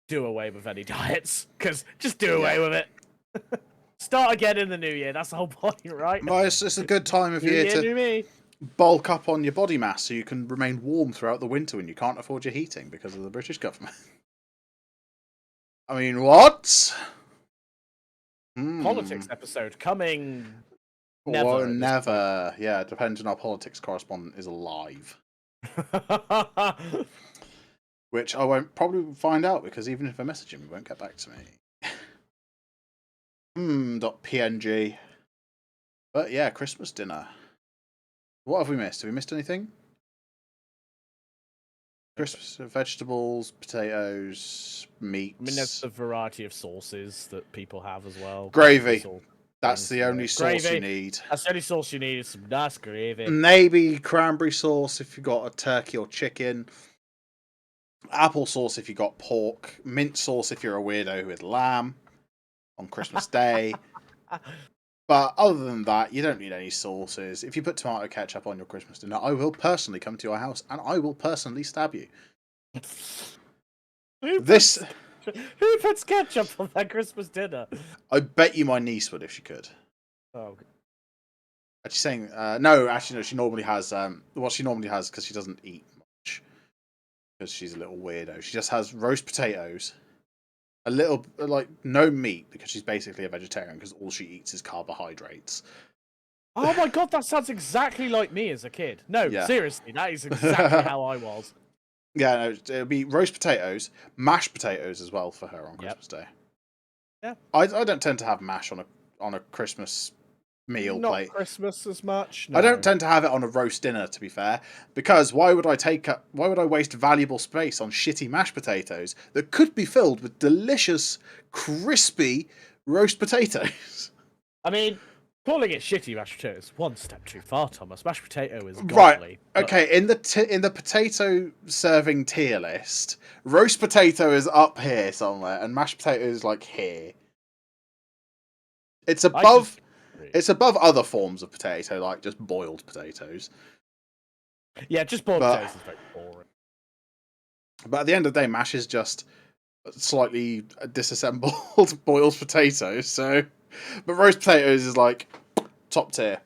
do away with any diets. Because just do away with it. Start again in the new year. That's the whole point, right? Well, it's a good time of year to bulk up on your body mass so you can remain warm throughout the winter when you can't afford your heating because of the British government. I mean, what? Politics episode coming. Never. Yeah, it depends on our politics correspondent is alive. Which I won't probably find out because even if I message him, he won't get back to me. .png. But yeah, Christmas dinner. What have we missed? Have we missed anything? Christmas vegetables, potatoes, meats. I mean, there's the variety of sauces that people have as well. Gravy. That's the only sauce gravy. you need. That's the only sauce you need is some nice gravy. Maybe cranberry sauce if you've got a turkey or chicken. Apple sauce if you've got pork. Mint sauce if you're a weirdo with lamb on Christmas Day. But other than that, you don't need any sauces. If you put tomato ketchup on your Christmas dinner, I will personally come to your house and I will personally stab you. Who puts ketchup on that Christmas dinner? I bet you my niece would if she could. Oh. Actually saying, no, she normally has, what she normally has, because she doesn't eat much, because she's a little weirdo, she just has roast potatoes, a little, like, no meat, because she's basically a vegetarian, because all she eats is carbohydrates. Oh my god, that sounds exactly like me as a kid. No, seriously, that is exactly how I was. Yeah, no, it'll be roast potatoes, mashed potatoes as well for her on Christmas Day. Yeah. I don't tend to have mash on a Christmas meal Not plate. Christmas as much. I don't No. tend to have it on a roast dinner, to be fair, because why would I waste valuable space on shitty mashed potatoes that could be filled with delicious, crispy roast potatoes? I mean, calling it shitty mashed potatoes is one step too far, Thomas. Mashed potato is Right. godly. Okay. In the potato serving tier list, roast potato is up here somewhere, and mashed potato is like here. It's I above. disagree. It's above other forms of potato, like just boiled potatoes. Yeah, just boiled But potatoes is very boring. at the end of the day, mash is just slightly disassembled boiled potatoes. So, but roast potatoes is like top tier.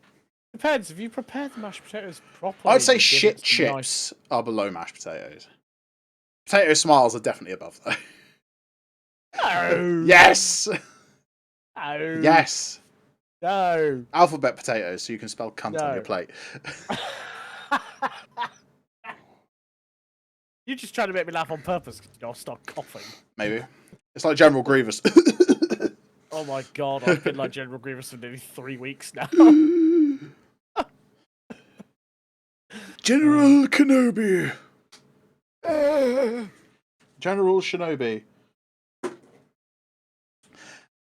Depends. If you prepare the mashed potatoes I'd properly, say you give shit it some nice. chips are below mashed potatoes. Potato smiles are definitely above though. No. Yes, No. yes. No. Alphabet potatoes, so you can spell cunt on your No. plate. You're just trying to make me laugh on purpose because I'll start coughing. Maybe it's like General Grievous. Oh my god, I've been like General Grievous for nearly 3 weeks now. General Kenobi. General Shinobi.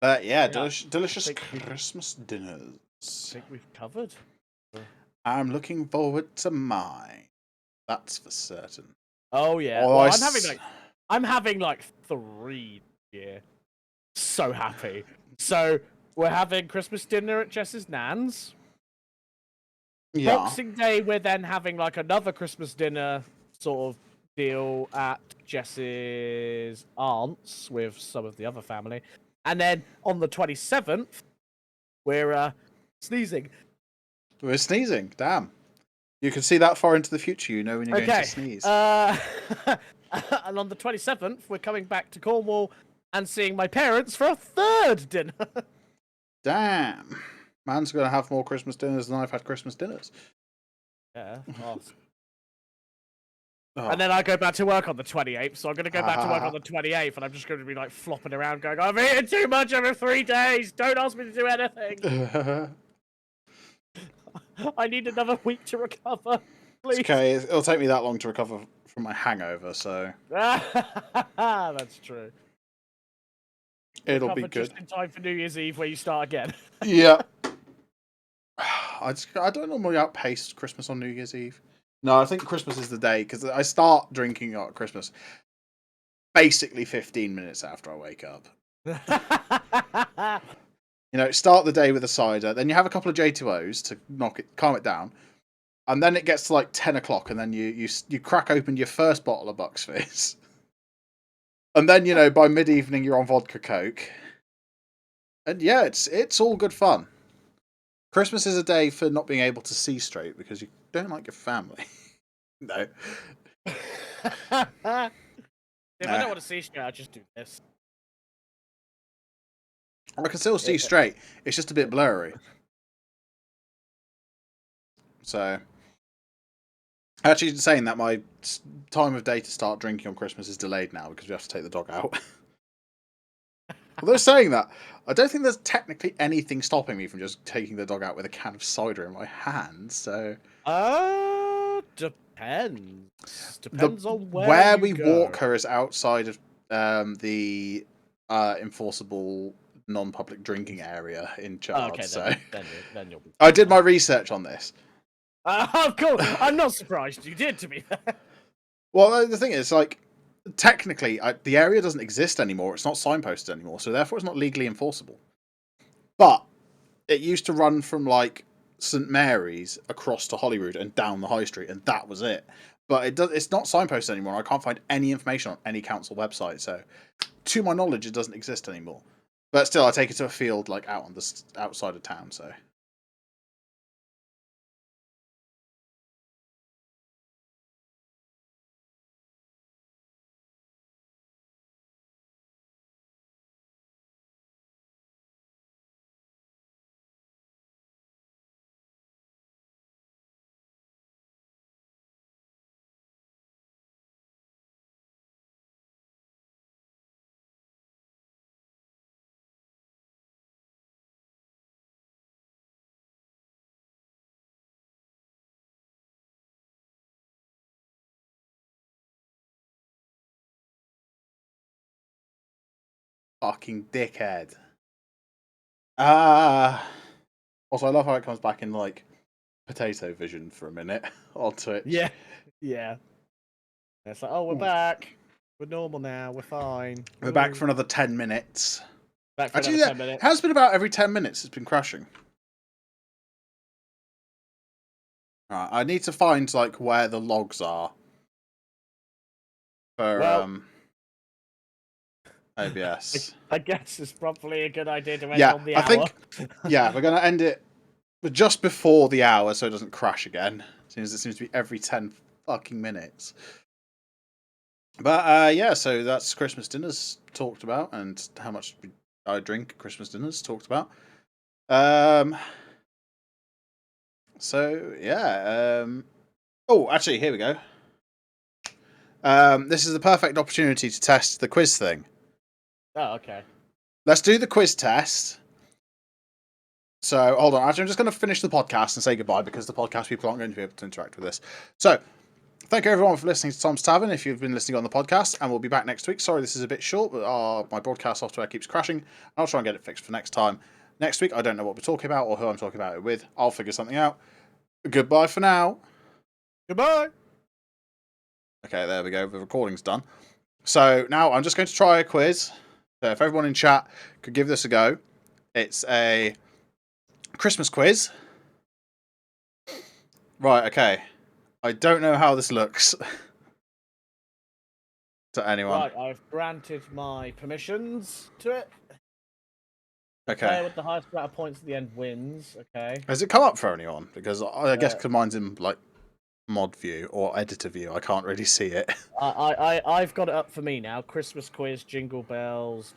Yeah, delicious Christmas dinners. I think we've covered. I'm looking forward to mine. That's for certain. Oh yeah. Although Well, I'm having like 3 here. So happy. So we're having Christmas dinner at Jess's nan's. Yeah. Boxing Day, we're then having like another Christmas dinner sort of deal at Jess's aunt's with some of the other family. And then on the 27th, we're sneezing. We're sneezing. Damn. You can see that far into the future. You know when you're going to sneeze. And on the 27th, we're coming back to Cornwall and seeing my parents for a 3rd dinner. Damn. Man's going to have more Christmas dinners than I've had Christmas dinners. Yeah. Awesome. Oh. And then I go back to work on the 28th, so I'm going to go back to work on the 28th, and I'm just going to be like flopping around going, I've eaten too much over 3 days! Don't ask me to do anything! I need another week to recover, please. It's okay, it'll take me that long to recover from my hangover, so... That's true. It'll be good. Just in time for New Year's Eve where you start again. Yeah. I don't normally outpace Christmas on New Year's Eve. No, I think Christmas is the day, because I start drinking at Christmas basically 15 minutes after I wake up. You know, start the day with a cider, then you have a couple of J2Os to calm it down, and then it gets to like 10 o'clock, and then you crack open your first bottle of Bucks Fizz. And then, you know, by mid-evening you're on vodka coke. And yeah, it's all good fun. Christmas is a day for not being able to see straight because you don't like your family. No. If I don't want to see straight, I'll just do this. I can still see straight. It's just a bit blurry. So, actually saying that, my time of day to start drinking on Christmas is delayed now because we have to take the dog out. Although saying that, I don't think there's technically anything stopping me from just taking the dog out with a can of cider in my hand. So, depends. Depends on where we go. walk her is outside of the enforceable non-public drinking area in charge. Okay, so then you'll be. I did my research on this. Of course, I'm not surprised you did. To be fair. Well, the thing is, like, technically, the area doesn't exist anymore. It's not signposted anymore, so therefore it's not legally enforceable. But it used to run from like St Mary's across to Holyrood and down the high street, and that was it. But it's not signposted anymore. I can't find any information on any council website, so to my knowledge, it doesn't exist anymore. But still, I take it to a field like out on the outside of town. So. fucking dickhead. Also, I love how it comes back in like potato vision for a minute on Twitch. Yeah, yeah. It's like, oh, we're back. We're normal now. We're fine. We're back for another 10 minutes. Back for Actually, another yeah, 10 minutes. it has been about every 10 minutes it's been crashing. Right, I need to find like where the logs are for OBS. I guess it's probably a good idea to end Yeah, on the I hour. think we're gonna end it just before the hour so it doesn't crash again. Since it seems to be every 10 fucking minutes. But yeah, so that's Christmas dinners talked about, and how much I drink at Christmas dinners talked about. So yeah. Oh, actually, here we go. This is the perfect opportunity to test the quiz thing. Oh, okay. Let's do the quiz test. So, hold on. Actually, I'm just going to finish the podcast and say goodbye because the podcast people aren't going to be able to interact with this. So, thank you everyone for listening to Tom's Tavern if you've been listening on the podcast, and we'll be back next week. Sorry this is a bit short, but my broadcast software keeps crashing. I'll try and get it fixed for next time. Next week, I don't know what we're talking about or who I'm talking about it with. I'll figure something out. Goodbye for now. Goodbye. Okay, there we go. The recording's done. So, now I'm just going to try a quiz. So, if everyone in chat could give this a go. It's a Christmas quiz. Right, okay. I don't know how this looks to anyone. Right, I've granted my permissions to it. Okay. Player with the highest amount of points at the end wins. Okay. Has it come up for anyone? Because I guess because mine's in like mod view or editor view, I can't really see it. I've got it up for me now. Christmas quiz, jingle bells,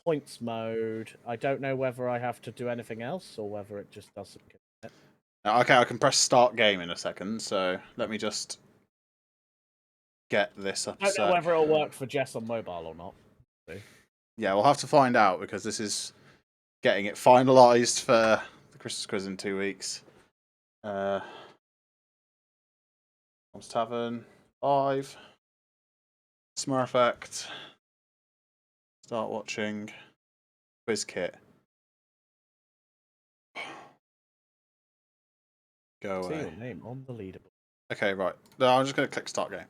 points mode. I don't know whether I have to do anything else or whether it just doesn't. Okay, I can press start game in a second. So let me just get this up. I don't know whether it'll work for Jess on mobile or not. Yeah, we'll have to find out because this is getting it finalised for the Christmas quiz in 2 weeks. Tom's Tavern 5. Smurf Act. Start watching. Quiz kit. Go away. See your name on the leaderboard. Okay, right. No, I'm just going to click start game.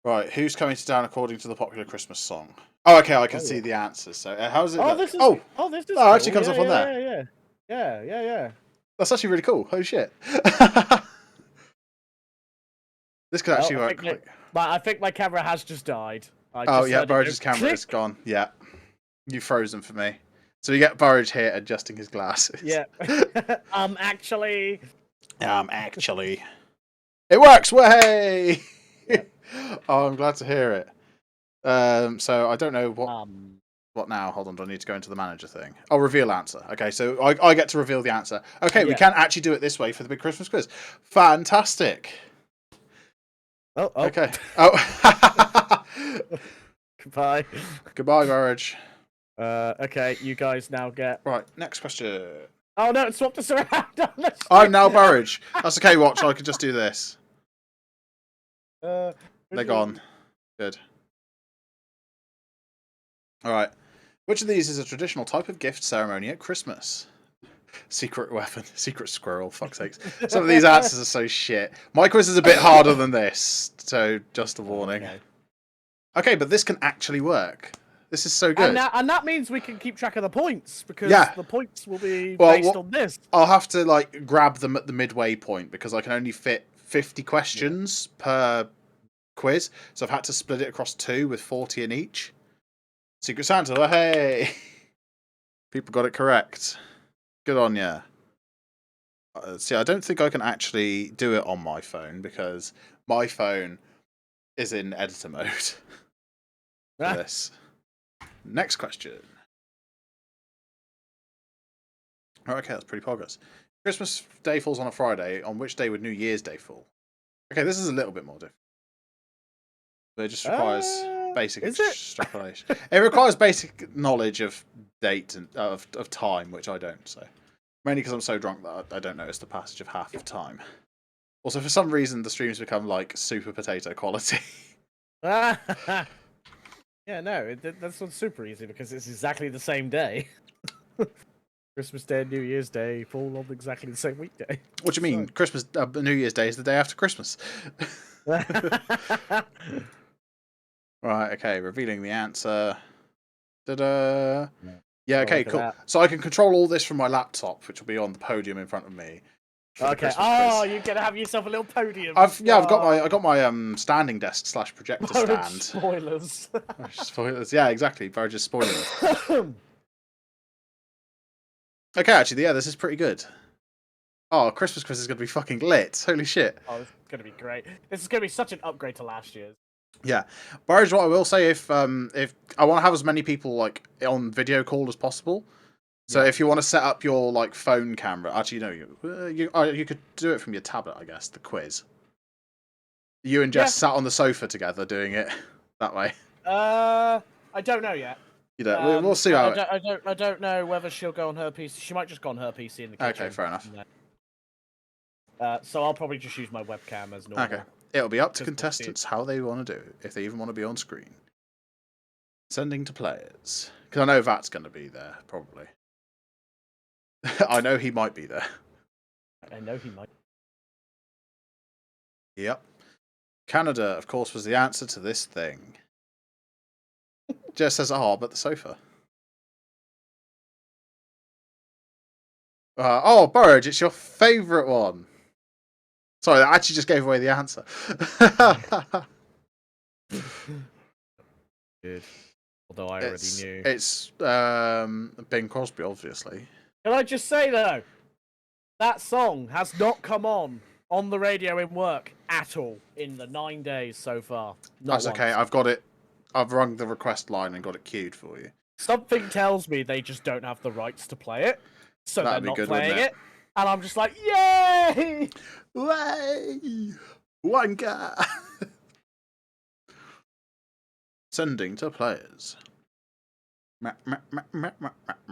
Right, who's coming to town according to the popular Christmas song? Oh, okay, I can see the answers. So, how's it? Oh, look? this is. Oh, this is. Oh, it actually cool. comes up on there. Yeah. That's actually really cool. Holy shit! This could actually work. I think my camera has just died. Oh yeah, Burridge's camera is gone. Yeah, you frozen for me. So we get Burridge here adjusting his glasses. Yeah. Actually. Actually. It works. Way. Yep. Oh, I'm glad to hear it. So I don't know what now. Hold on, do I need to go into the manager thing? Oh, reveal answer. Okay, so I get to reveal the answer. Okay, we can actually do it this way for the big Christmas quiz. Fantastic. Oh. Okay. Oh. Goodbye. Goodbye, Burridge. Okay, you guys now get. Right, next question. Oh no, it swapped us around. I'm now Burridge. That's okay, watch. I can just do this. They're gone. Good. Alright. Which of these is a traditional type of gift ceremony at Christmas? Secret weapon. Secret squirrel, fuck's sakes. Some of these answers are so shit. My quiz is a bit harder than this, so just a warning. Okay, but this can actually work. This is so good. And that means we can keep track of the points, because the points will be based on this. I'll have to like grab them at the midway point, because I can only fit 50 questions per quiz, so I've had to split it across 2 with 40 in each. Secret Santa, hey! People got it correct. Good on ya. See, I don't think I can actually do it on my phone because my phone is in editor mode for this. Next question. Oh, okay, that's pretty progress. Christmas Day falls on a Friday. On which day would New Year's Day fall? Okay, this is a little bit more difficult. But it just requires basic extrapolation. It requires basic knowledge of date and of time, which I don't. So mainly because I'm so drunk that I don't notice the passage of half of time. Also, for some reason, the streams become like super potato quality. Yeah, no, that's not super easy because it's exactly the same day. Christmas Day and New Year's Day fall on exactly the same weekday. What do you mean? Christmas, New Year's Day is the day after Christmas. Right, okay, revealing the answer. Da-da. Yeah, okay, cool. So I can control all this from my laptop, which will be on the podium in front of me. Okay. Oh, you're gonna have yourself a little podium. I've got my standing desk / projector Burridge stand. Spoilers. Spoilers. Yeah, exactly. Burridge's spoilers. Okay, actually, yeah, this is pretty good. Oh, Christmas quiz is gonna be fucking lit. Holy shit. Oh, this is gonna be great. This is gonna be such an upgrade to last year's. Yeah, Burridge, what I will say, if I want to have as many people like on video call as possible, so if you want to set up your like phone camera, actually no, you could do it from your tablet, I guess. The quiz. You and Jess sat on the sofa together doing it that way. I don't know yet. You know, we'll see how. I don't know whether she'll go on her PC. She might just go on her PC in the kitchen. Okay, fair enough. So I'll probably just use my webcam as normal. Okay. It'll be up to contestants how they want to do it, if they even want to be on screen. Sending to players. Because I know that's going to be there, probably. I know he might be there. I know he might. Yep. Canada, of course, was the answer to this thing. Jess says, oh, but the sofa. Oh, Burridge, it's your favourite one. Sorry, I actually just gave away the answer. Good. Although I already knew. It's Bing Crosby, obviously. Can I just say, though, that song has not come on the radio in work at all in the 9 days so far. That's okay, I've got it. I've rung the request line and got it queued for you. Something tells me they just don't have the rights to play it, so they're not playing it. And I'm just like, yay! Way! Wanker! Sending to players.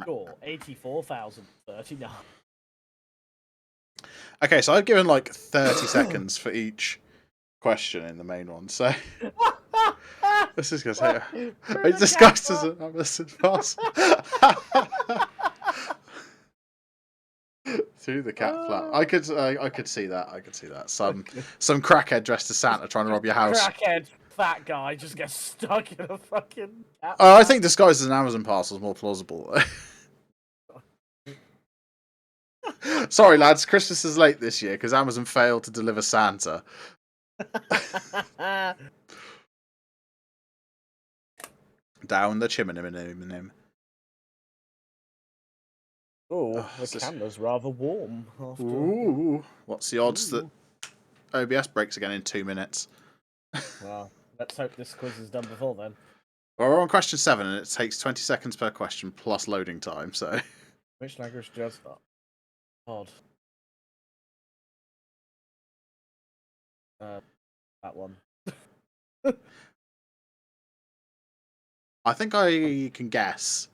Score 84,039. Okay, so I've given like 30 seconds for each question in the main one, so this is going to take. It's discussed as a pass. Through the cat flap. I could see that. I could see that. Some crackhead dressed as Santa trying to rob your house. Crackhead fat guy just gets stuck in a fucking cat flap. I think disguised as an Amazon parcel is more plausible. Sorry, lads. Christmas is late this year because Amazon failed to deliver Santa. Down the chimney. Oh, the camera's rather warm. Ooh, what's the odds that OBS breaks again in 2 minutes? Well, let's hope this quiz is done before then. Well, we're on question 7, and it takes 20 seconds per question plus loading time. So, which language does that? Odd. That one. I think I can guess.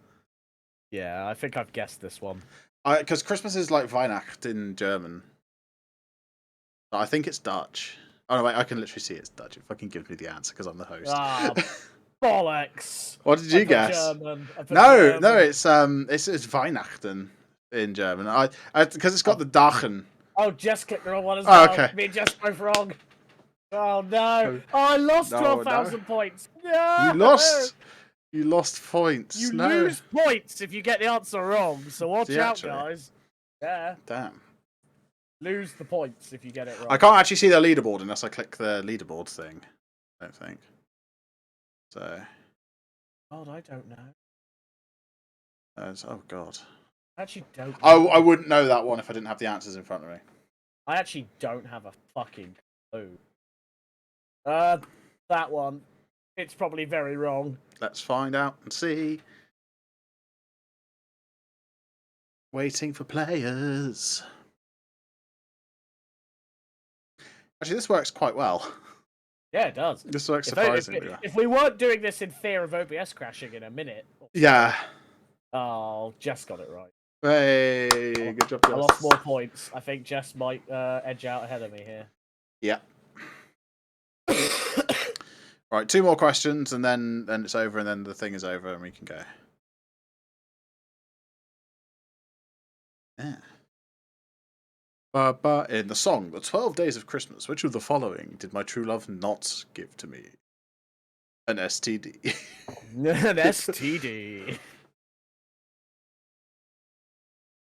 Yeah, I think I've guessed this one. Because Christmas is like Weihnacht in German. I think it's Dutch. Oh, no, wait, I can literally see it's Dutch. It fucking gives me the answer because I'm the host. Ah, bollocks! What did you guess? German. No, it's Weihnachten in German. Because it's got the Dachen. Oh, Jess clicked the wrong one as well. Okay. Me and Jess both wrong. Oh no! Oh, I lost 12,000 points. No! You lost points. You lose points if you get the answer wrong. So watch out, guys. Yeah. Damn. Lose the points if you get it wrong. I can't actually see their leaderboard unless I click the leaderboard thing. I don't think. So. God, I don't know. Oh God. I actually don't know. I wouldn't know that one if I didn't have the answers in front of me. I actually don't have a fucking clue. That one. It's probably very wrong. Let's find out and see. Waiting for players. Actually, this works quite well. Yeah, it does. This works surprisingly well. If we weren't doing this in fear of OBS crashing in a minute. Yeah. Oh, Jess got it right. Hey, good job, Jess. I lost more points. I think Jess might edge out ahead of me here. Yeah. Right, 2 more questions, and then it's over, and then the thing is over, and we can go. Yeah. In the song, The 12 Days of Christmas, which of the following did my true love not give to me? An STD. An STD.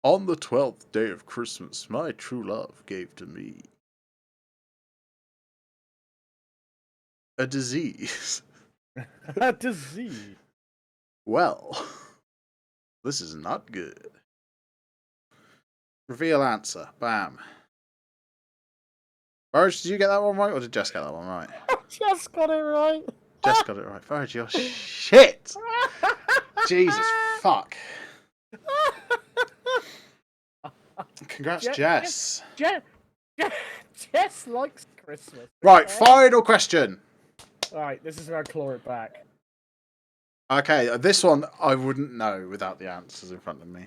On the 12th day of Christmas, my true love gave to me a disease. A disease. Well, this is not good. Reveal answer. Bam. Burridge, did you get that one right, or did Jess get that one right? Jess got it right. Jess got it right. Burridge, you're shit! Jesus fuck. Congrats, Jess. Jess likes Christmas. Right, final question. Alright, this is where I claw it back. Okay, this one I wouldn't know without the answers in front of me.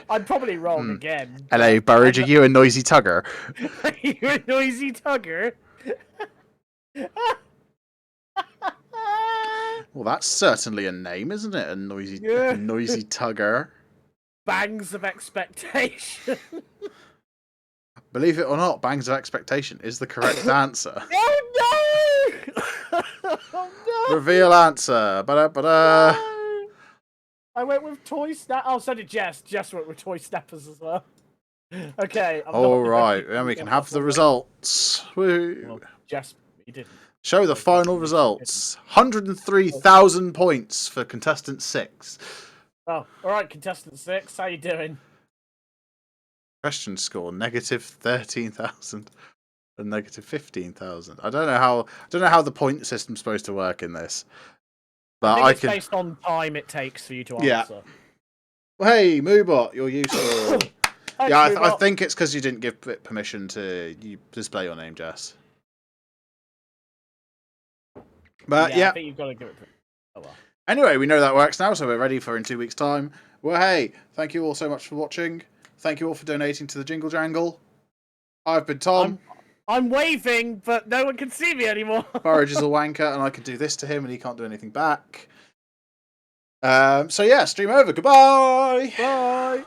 I'm probably wrong again. Hello, Burridge, are you a noisy tugger? Are you a noisy tugger? Well, that's certainly a name, isn't it? A noisy tugger. Bangs of expectation. Believe it or not, bangs of expectation is the correct answer. Oh no! Oh no! Reveal answer. Ba-da-ba-da. No! I went with Toy Snap. Oh, so did Jess. Jess went with Toy Snappers as well. Okay. All right, then we can have the results. Woo. Well, Jess, you didn't. Show the final results. 103,000 points for contestant 6. Oh, all right, contestant 6. How you doing? Question score negative 13,000 and negative 15,000. I don't know how the point system's supposed to work in this. But I think it's based on time it takes for you to answer. Yeah. Well, hey, Moobot, you're useful. Yeah, I think it's because you didn't give it permission to display your name, Jess. But yeah. I think you've got to give it. Oh well. Anyway, we know that works now, so we're ready for in 2 weeks' time. Well, hey, thank you all so much for watching. Thank you all for donating to the Jingle Jangle. I've been Tom. I'm waving, but no one can see me anymore. Burridge is a wanker, and I can do this to him, and he can't do anything back. So yeah, stream over. Goodbye. Bye.